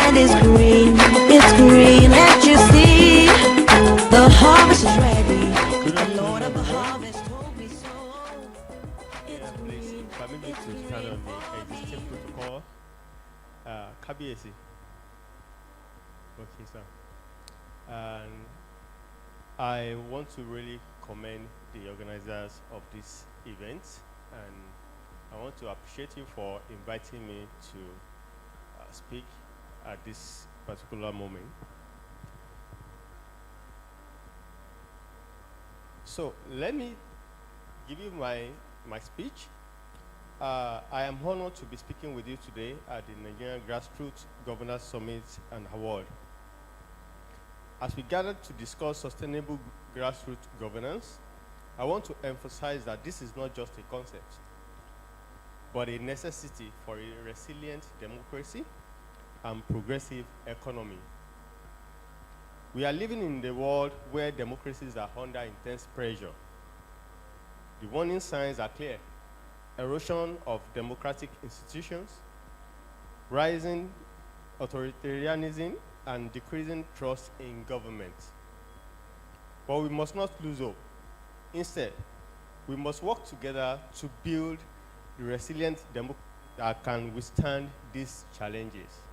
land is green, it's green, let you see. The harvest is ready. The Lord of the harvest told me so. It's green. Permit me to stand on the existing protocol. Kabiesi. Okay, sir. And I want to really commend the organizers of this event, and I want to appreciate you for inviting me to speak at this particular moment. So let me give you my speech. I am honored to be speaking with you today at the Nigerian Grassroots Governors Summit and Award. As we gather to discuss sustainable grassroots governance, I want to emphasize that this is not just a concept, but a necessity for a resilient democracy and progressive economy. We are living in a world where democracies are under intense pressure. The warning signs are clear: erosion of democratic institutions, rising authoritarianism, and decreasing trust in government. But we must not lose hope. Instead, we must work together to build a resilient democracy that can withstand these challenges.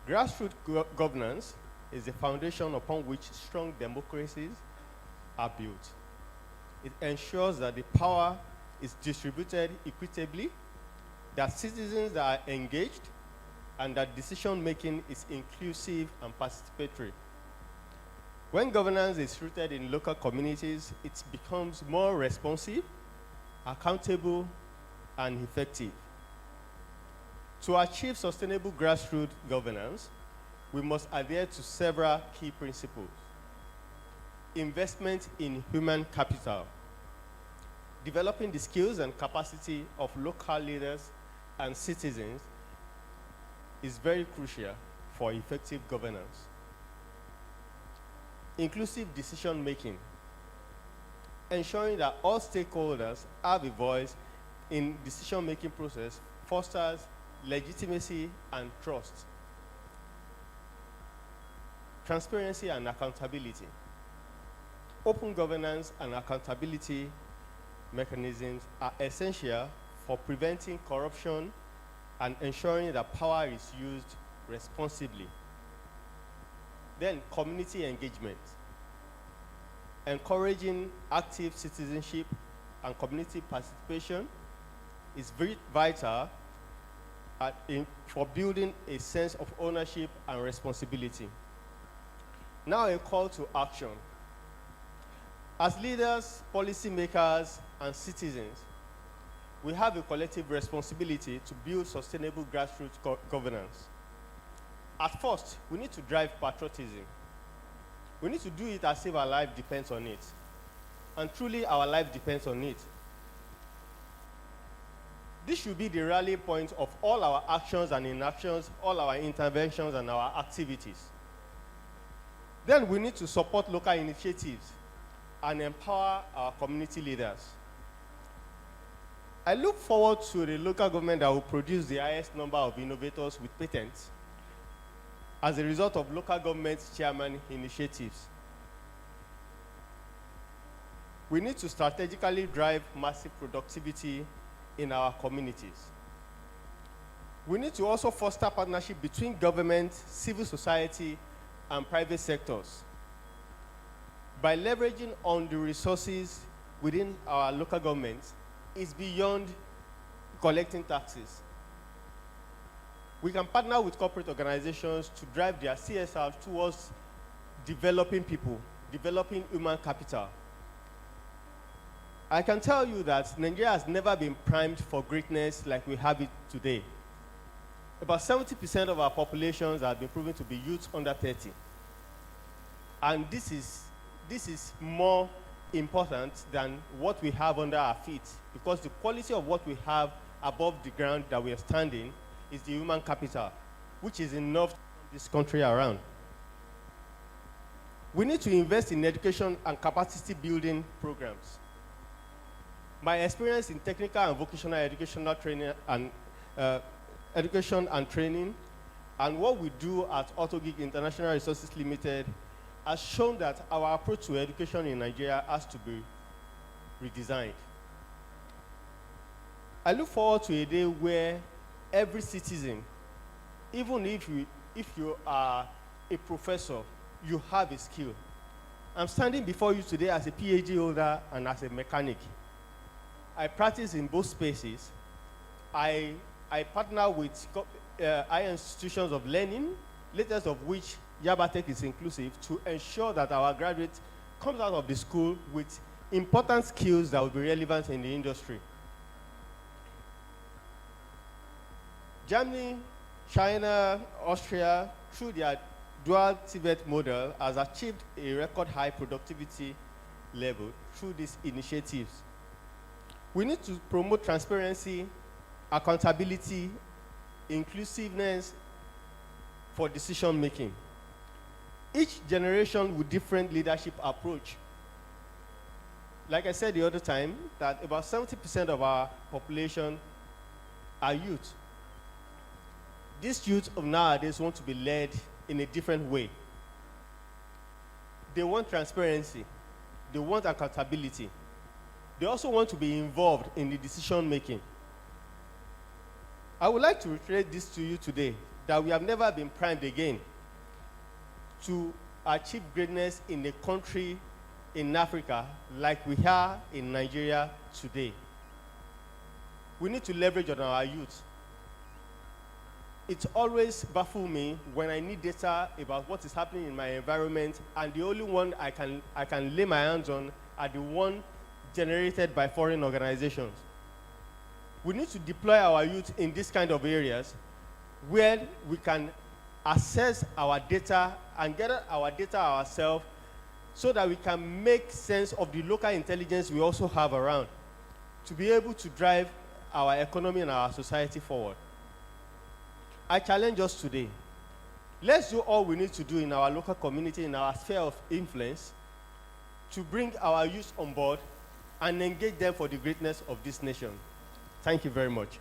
Grassroots governance is the foundation upon which strong democracies are built. It ensures that the power is distributed equitably, that citizens are engaged, and that decision-making is inclusive and participatory. When governance is rooted in local communities, it becomes more responsive, accountable, and effective. To achieve sustainable grassroots governance, we must adhere to several key principles. Investment in human capital. Developing the skills and capacity of local leaders and citizens is very crucial for effective governance. Inclusive decision-making. Ensuring that all stakeholders have a voice in decision-making process fosters legitimacy and trust. Transparency and accountability. Open governance and accountability mechanisms are essential for preventing corruption and ensuring that power is used responsibly. Then, community engagement. Encouraging active citizenship and community participation is very vital for building a sense of ownership and responsibility. Now, a call to action. As leaders, policymakers, and citizens, we have a collective responsibility to build sustainable grassroots governance. At first, we need to drive patriotism. We need to do it as if our life depends on it. And truly, our life depends on it. This should be the rally point of all our actions and inactions, all our interventions and our activities. Then we need to support local initiatives and empower our community leaders. I look forward to the local government that will produce the highest number of innovators with patents as a result of local government chairman initiatives. We need to strategically drive massive productivity in our communities. We need to also foster partnership between government, civil society, and private sectors. By leveraging on the resources within our local governments, is beyond collecting taxes. We can partner with corporate organizations to drive their CSR towards developing people, developing human capital. I can tell you that Nigeria has never been primed for greatness like we have it today. About 70% of our populations have been proven to be youth under 30. And this is more important than what we have under our feet, because the quality of what we have above the ground that we are standing is the human capital, which is enough to turn this country around. We need to invest in education and capacity building programs. My experience in technical and vocational educational training and education and training And what we do at AutoGig International Resources Limited has shown that our approach to education in Nigeria has to be redesigned. I look forward to a day where every citizen, even if you are a professor, you have a skill. I'm standing before you today as a PhD holder and as a mechanic. I practice in both spaces. I partner with higher institutions of learning, latest of which Yabatech is inclusive, to ensure that our graduates come out of the school with important skills that will be relevant in the industry. Germany, China, Austria, through their dual TVET model, has achieved a record high productivity level through these initiatives. We need to promote transparency, accountability, inclusiveness for decision making. Each generation with different leadership approach. Like I said the other time, that about 70% of our population are youth. These youth of nowadays want to be led in a different way. They want transparency. They want accountability. They also want to be involved in the decision making. I would like to reiterate this to you today, that we have never been primed again to achieve greatness in a country in Africa like we are in Nigeria today. We need to leverage on our youth. It always baffles me when I need data about what is happening in my environment, and the only one I can lay my hands on are the one generated by foreign organizations. We need to deploy our youth in this kind of areas where we can assess our data and gather our data ourselves so that we can make sense of the local intelligence we also have around to be able to drive our economy and our society forward. I challenge us today. Let's do all we need to do in our local community, in our sphere of influence, to bring our youth on board and engage them for the greatness of this nation. Thank you very much.